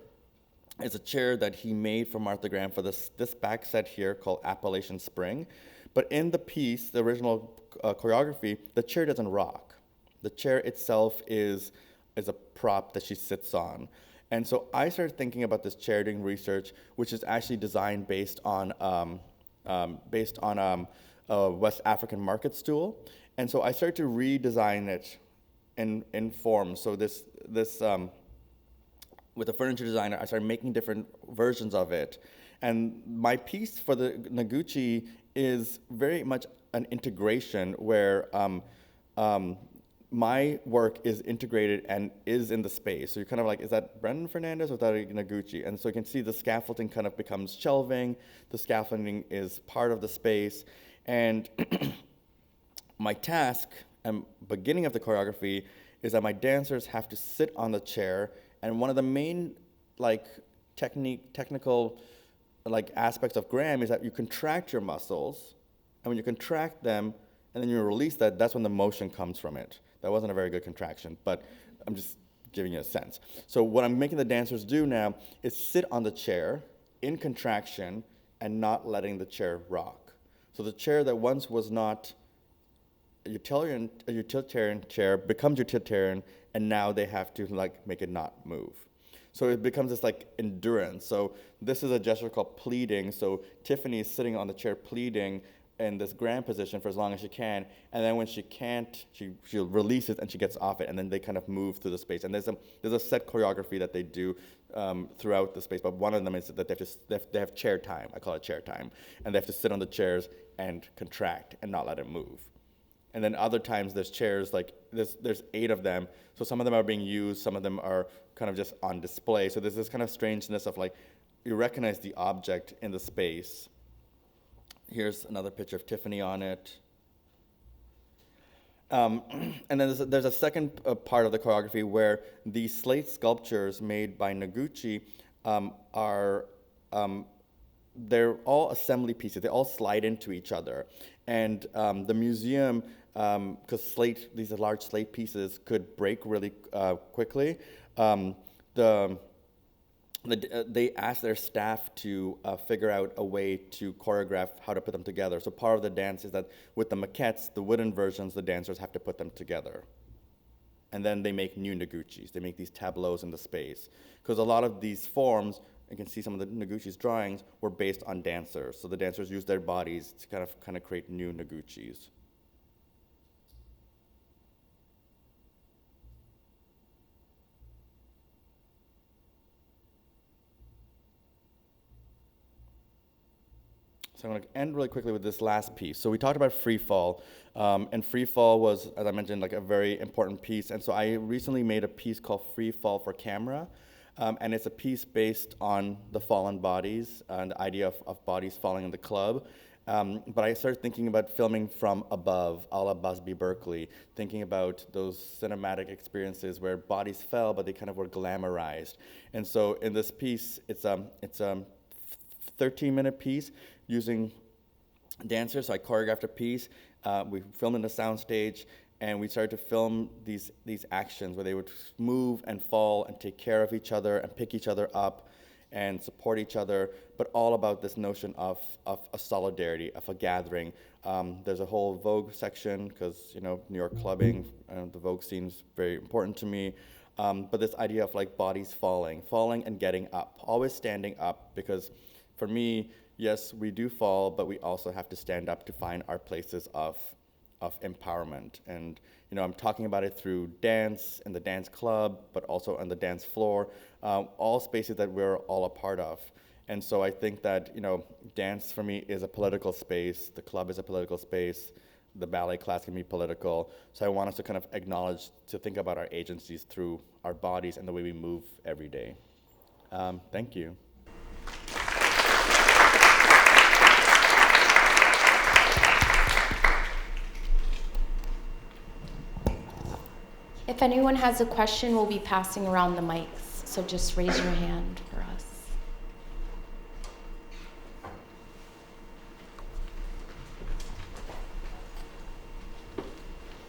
is a chair that he made for Martha Graham for this back set here called Appalachian Spring. But in the piece, the original choreography, the chair doesn't rock. The chair itself is a prop that she sits on. And so I started thinking about this chair, doing research, which is actually designed based on a West African market stool. And so I started to redesign it in form. So this with a furniture designer, I started making different versions of it. And my piece for the Noguchi is very much an integration where my work is integrated and is in the space. So you're kind of like, is that Brendan Fernandes or is that Noguchi? And so you can see the scaffolding kind of becomes shelving. The scaffolding is part of the space. And my task and beginning of the choreography is that my dancers have to sit on the chair. And one of the main technical aspects of Graham is that you contract your muscles, and when you contract them and then you release that's when the motion comes from it. That wasn't a very good contraction, but I'm just giving you a sense. So what I'm making the dancers do now is sit on the chair in contraction and not letting the chair rock. So the chair that once was not a utilitarian chair becomes utilitarian, and now they have to make it not move. So it becomes this endurance. So this is a gesture called pleading. So Tiffany is sitting on the chair pleading in this Graham position for as long as she can, and then when she can't, she'll release it and she gets off it, and then they kind of move through the space. And there's a set choreography that they do throughout the space, but one of them is that they have chair time. I call it chair time, and they have to sit on the chairs and contract and not let it move. And then other times there's chairs, like there's 8 of them. So some of them are being used, some of them are kind of just on display. So there's this kind of strangeness of like, you recognize the object in the space. Here's another picture of Tiffany on it. And then there's a second part of the choreography where these slate sculptures made by Noguchi they're all assembly pieces. They all slide into each other. And the museum, because these are large slate pieces, could break really quickly. They asked their staff to figure out a way to choreograph how to put them together. So part of the dance is that with the maquettes, the wooden versions, the dancers have to put them together. And then they make new Noguchis. They make these tableaus in the space. Because a lot of these forms, you can see some of the Noguchi's drawings, were based on dancers. So the dancers used their bodies to kind of create new Noguchis. So I'm going to end really quickly with this last piece. So we talked about free fall, and free fall was, as I mentioned, like a very important piece. And so I recently made a piece called Free Fall for Camera, and it's a piece based on the fallen bodies and the idea of bodies falling in the club. But I started thinking about filming from above, a la Busby Berkeley, thinking about those cinematic experiences where bodies fell, but they kind of were glamorized. And so in this piece, it's a 13-minute piece using dancers. So I choreographed a piece. We filmed in the soundstage, and we started to film these actions where they would move and fall and take care of each other and pick each other up and support each other, but all about this notion of a solidarity, of a gathering. There's a whole Vogue section, because New York clubbing, the Vogue scene is very important to me. But this idea of like bodies falling and getting up, always standing up, because for me, yes, we do fall, but we also have to stand up to find our places of empowerment. And I'm talking about it through dance and the dance club, but also on the dance floor, all spaces that we're all a part of. And so I think that dance for me is a political space. The club is a political space. The ballet class can be political. So I want us to kind of acknowledge, to think about our agencies through our bodies and the way we move every day. Thank you. If anyone has a question, we'll be passing around the mics, so just raise your hand for us.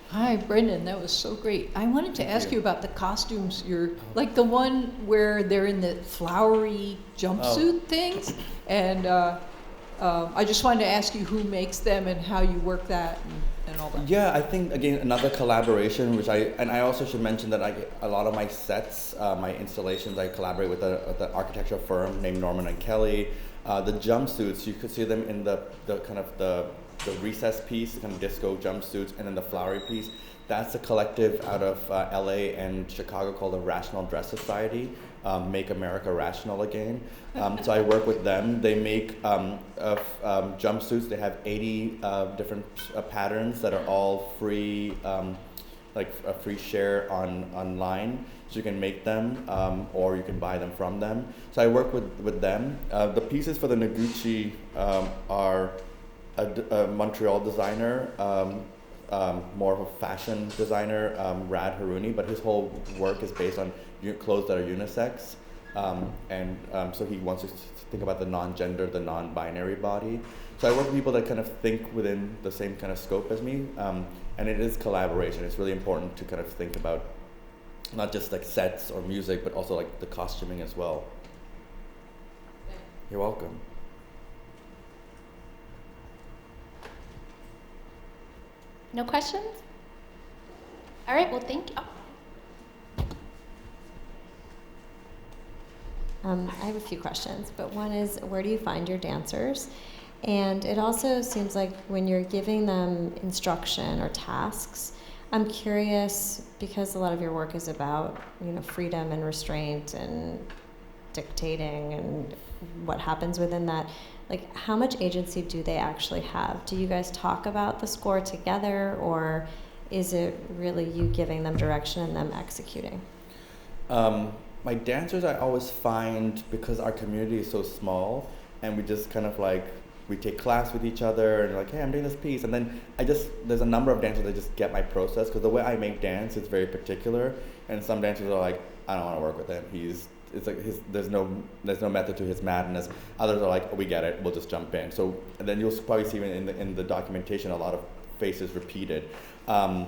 Hi, Brendan, that was so great. I wanted to ask you about the costumes. Like the one where they're in the flowery jumpsuit things, and I just wanted to ask you who makes them and how you work that and all that. Yeah, I think, again, another collaboration, and I also should mention that a lot of my sets, my installations, I collaborate with an architectural firm named Norman and Kelly. The jumpsuits, you could see them in the kind of the recess piece, the kind of disco jumpsuits, and then the flowery piece. That's a collective out of LA and Chicago called the Rational Dress Society, Make America Rational Again. So I work with them. They make jumpsuits. They have 80 different patterns that are all free, like a free share online. So you can make them or you can buy them from them. So I work with them. The pieces for the Noguchi are a Montreal designer, more of a fashion designer, Rad Haruni, but his whole work is based on clothes that are unisex. So he wants to think about the non-gender, the non-binary body. So I work with people that kind of think within the same kind of scope as me, and it is collaboration. It's really important to kind of think about not just like sets or music, but also like the costuming as well. You're welcome. No questions? All right, well, thank you. I have a few questions, but one is, where do you find your dancers? And it also seems like when you're giving them instruction or tasks, I'm curious, because a lot of your work is about, freedom and restraint and dictating and what happens within that, like how much agency do they actually have? Do you guys talk about the score together, or is it really you giving them direction and them executing? My dancers, I always find, because our community is so small, and we just kind of like, we take class with each other, and like, hey, I'm doing this piece, and then there's a number of dancers that just get my process, because the way I make dance is very particular, and some dancers are like, I don't want to work with him. There's no method to his madness. Others are like, oh, we get it, we'll just jump in. So, and then you'll probably see in the documentation a lot of faces repeated. But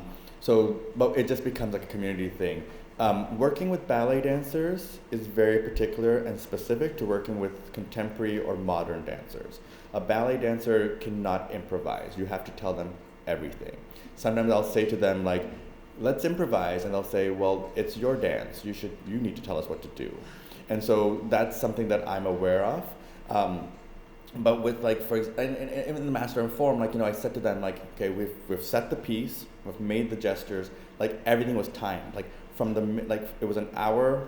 it just becomes like a community thing. Working with ballet dancers is very particular and specific to working with contemporary or modern dancers. A ballet dancer cannot improvise. You have to tell them everything. Sometimes I'll say to them, like, let's improvise, and they'll say, well, it's your dance. You need to tell us what to do. And so that's something that I'm aware of. But with like, in the master and form, like, I said to them, like, okay, we've set the piece, we've made the gestures, like everything was timed. Like it was an hour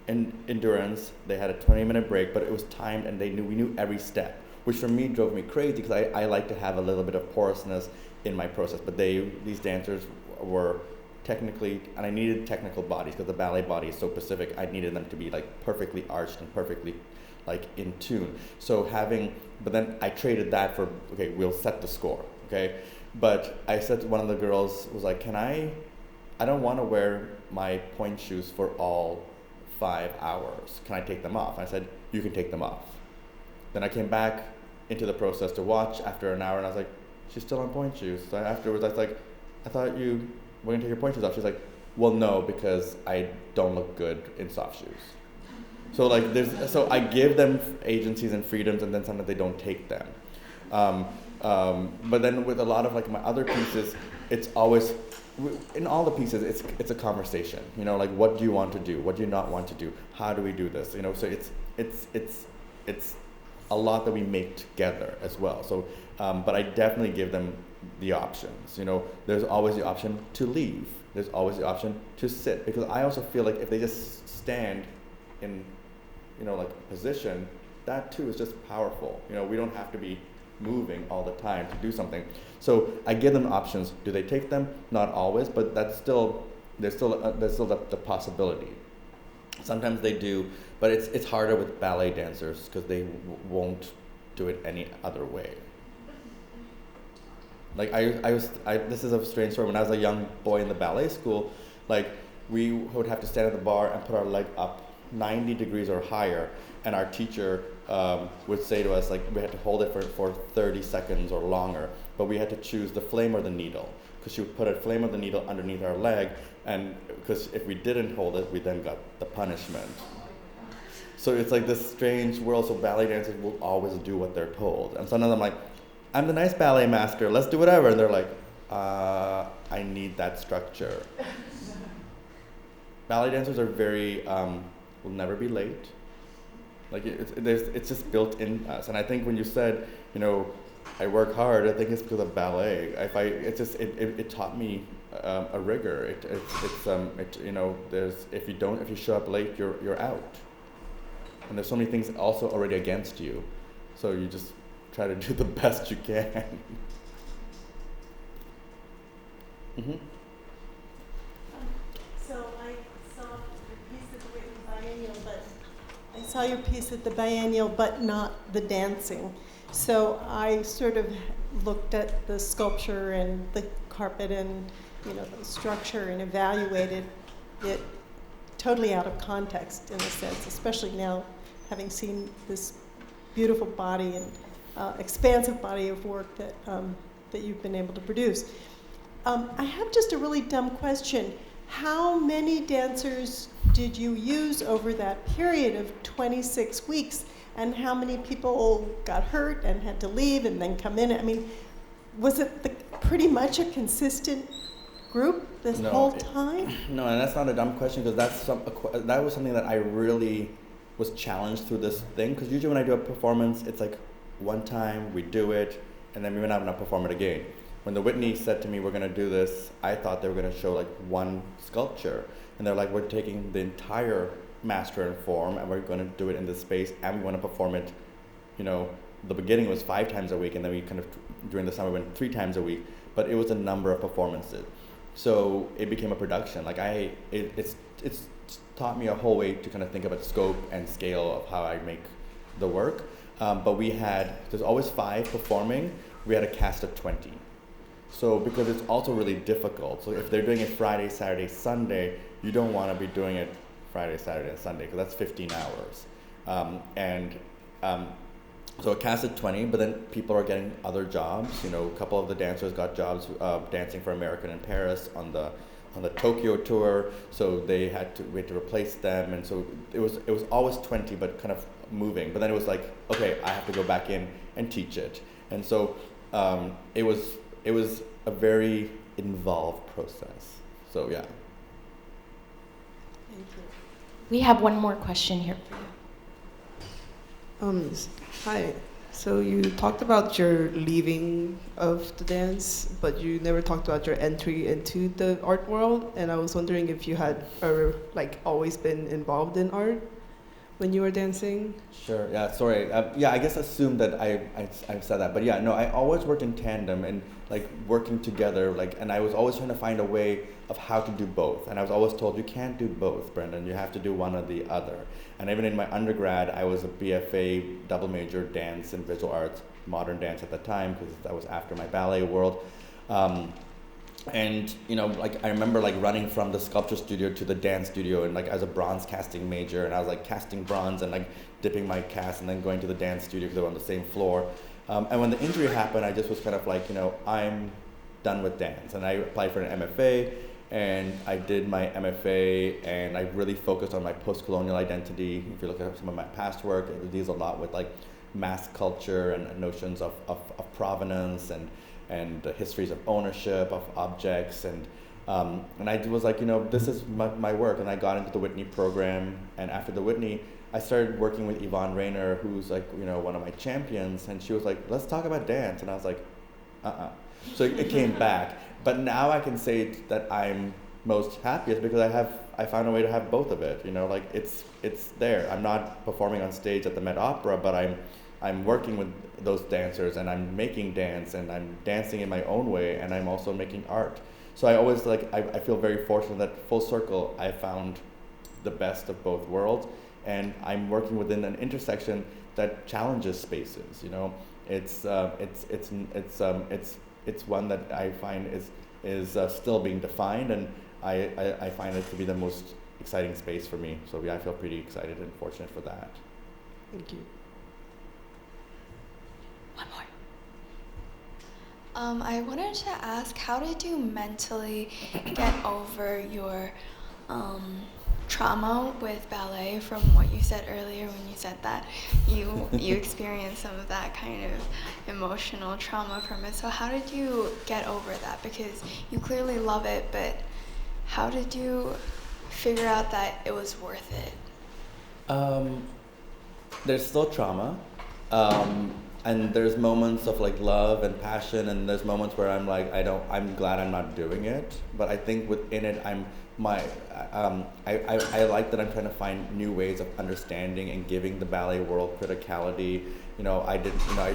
in endurance. They had a 20-minute break, but it was timed, and we knew every step, which for me drove me crazy, because I like to have a little bit of porousness in my process. But these dancers were technically, and I needed technical bodies, because the ballet body is so specific. I needed them to be like perfectly arched and perfectly like in tune. But then I traded that for, okay, we'll set the score, okay? But I said to one of the girls, was like, I don't want to wear my point shoes for all 5 hours. Can I take them off? I said, you can take them off. Then I came back into the process to watch after an hour, and I was like, she's still on point shoes. So afterwards, I was like, I thought you were going to take your point shoes off. She's like, well, no, because I don't look good in soft shoes. So so I give them agencies and freedoms, and then sometimes they don't take them. But then with a lot of like my other pieces, it's always, in all the pieces, it's a conversation. Like, what do you want to do? What do you not want to do? How do we do this? So it's a lot that we make together as well. So, but I definitely give them the options. There's always the option to leave. There's always the option to sit, because I also feel like if they just stand in, like a position, that too is just powerful. We don't have to be moving all the time to do something. So I give them options. Do they take them? Not always, but there's still the possibility. Sometimes they do, but it's harder with ballet dancers, because they won't do it any other way. Like this is a strange story. When I was a young boy in the ballet school, like we would have to stand at the bar and put our leg up 90 degrees or higher, and our teacher would say to us, like, we had to hold it for 30 seconds or longer, but we had to choose the flame or the needle, because she would put a flame or the needle underneath our leg, and because if we didn't hold it, we then got the punishment. So it's like this strange world. So ballet dancers will always do what they're told, and sometimes I'm like, I'm the nice ballet master, let's do whatever, and they're like, I need that structure. Ballet dancers are very will never be late. Like it's just built in us. And I think when you said, I work hard, I think it's because of ballet. It taught me a rigor. There's if you show up late, you're out. And there's so many things also already against you, so you just try to do the best you can. Mm-hmm. I saw your piece at the biennial, but not the dancing. So I sort of looked at the sculpture and the carpet and the structure and evaluated it totally out of context, in a sense, especially now having seen this beautiful body and expansive body of work that you've been able to produce. I have just a really dumb question. How many dancers did you use over that period of 26 weeks? And how many people got hurt and had to leave and then come in? I mean, was it pretty much a consistent group this whole time? No, and that's not a dumb question, because that was something that I really was challenged through this thing. Because usually when I do a performance, it's like one time we do it, and then we went out and perform it again. When the Whitney said to me, we're going to do this, I thought they were going to show like one sculpture. And they're like, we're taking the entire master and form, and we're going to do it in this space, and we want to perform it, the beginning was 5 times a week, and then we kind of, during the summer, went 3 times a week, but it was a number of performances. So it became a production. Like it's taught me a whole way to kind of think about scope and scale of how I make the work. But there's always 5 performing, we had a cast of 20. So because it's also really difficult. So if they're doing it Friday, Saturday, Sunday, you don't want to be doing it Friday, Saturday, and Sunday, because that's 15 hours. So a cast of 20, but then people are getting other jobs. A couple of the dancers got jobs dancing for American in Paris on the Tokyo tour. So we had to replace them, and so it was always 20, but kind of moving. But then it was like, okay, I have to go back in and teach it, and so it was a very involved process. So yeah. Thank you. We have one more question here for you. Hi. So you talked about your leaving of the dance, but you never talked about your entry into the art world. And I was wondering if you had always been involved in art when you were dancing. Sure. Yeah. Sorry. I guess assume that I said that, but yeah. No. I always worked in tandem and working together. And I was always trying to find a way of how to do both. And I was always told, you can't do both, Brendan. You have to do one or the other. And even in my undergrad, I was a BFA double major dance and visual arts, modern dance at the time, because that was after my ballet world. And I remember running from the sculpture studio to the dance studio, and as a bronze casting major, and I was casting bronze and dipping my cast, and then going to the dance studio because they were on the same floor. And when the injury happened, I just was kind of I'm done with dance, and I applied for an MFA. And I did my MFA, and I really focused on my post-colonial identity. If you look at some of my past work, it deals a lot with mass culture and notions of provenance and the histories of ownership of objects. And I was this is my work. And I got into the Whitney program. And after the Whitney, I started working with Yvonne Rainer, who's one of my champions. And she was like, let's talk about dance. And I was like, So it came back. But now I can say that I'm most happiest because I found a way to have both of it. It's there. I'm not performing on stage at the Met Opera, but I'm working with those dancers, and I'm making dance, and I'm dancing in my own way, and I'm also making art. So I always I feel very fortunate that full circle I found the best of both worlds, and I'm working within an intersection that challenges spaces. It's one that I find is still being defined, and I find it to be the most exciting space for me. So yeah, I feel pretty excited and fortunate for that. Thank you. One more. I wanted to ask, how did you mentally get over your trauma with ballet, from what you said earlier when you said that you experienced some of that kind of emotional trauma from it? So how did you get over that? Because you clearly love it, but how did you figure out that it was worth it? There's still trauma, and there's moments of love and passion, and there's moments where I'm I'm glad I'm not doing it. But I think within it, I like that I'm trying to find new ways of understanding and giving the ballet world criticality. I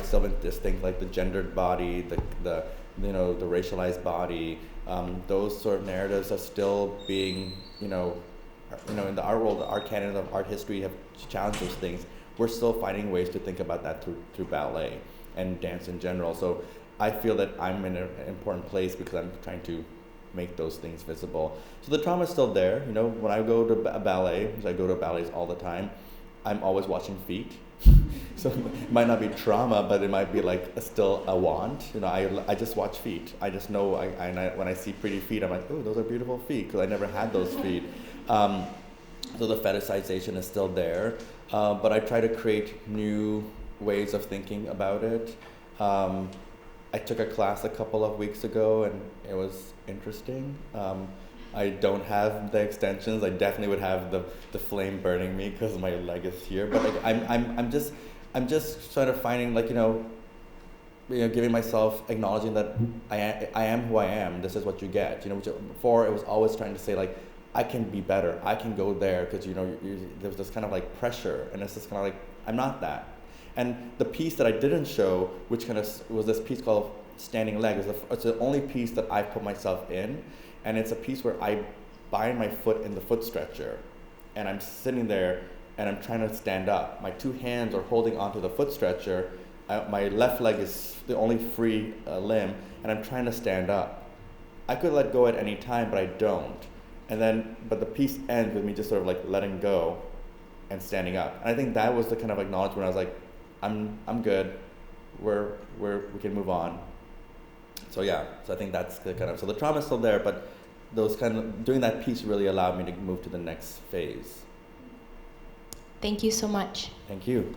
still have this thing the gendered body, the racialized body. Those sort of narratives are still being, in the art world, the art canon of art history have challenged those things. We're still finding ways to think about that through ballet and dance in general. So I feel that I'm in an important place because I'm trying to make those things visible. So the trauma is still there. When I go to a ballet, because I go to ballets all the time, I'm always watching feet. So it might not be trauma, but it might be still a want. I just watch feet. I just know, when I see pretty feet, I'm like, oh, those are beautiful feet, because I never had those feet. So the fetishization is still there, but I try to create new ways of thinking about it. I took a class a couple of weeks ago, and it was interesting. I don't have the extensions. I definitely would have the flame burning me because my leg is here. But I'm just sort of finding giving myself, acknowledging that I am who I am. This is what you get. Which before it was always trying to say I can be better. I can go there because there's this kind of like pressure, and it's just kind of like I'm not that. And the piece that I didn't show, which kind of was this piece called Standing Leg, it's the only piece that I put myself in, and it's a piece where I bind my foot in the foot stretcher, and I'm sitting there and I'm trying to stand up. My two hands are holding onto the foot stretcher. My left leg is the only free limb, and I'm trying to stand up. I could let go at any time, but I don't. But the piece ends with me just sort of like letting go and standing up. And I think that was the kind of acknowledgement where I was like, I'm good. We can move on. So yeah, so I think that's the kind of, so the trauma is still there, but those kind of, doing that piece really allowed me to move to the next phase. Thank you so much. Thank you.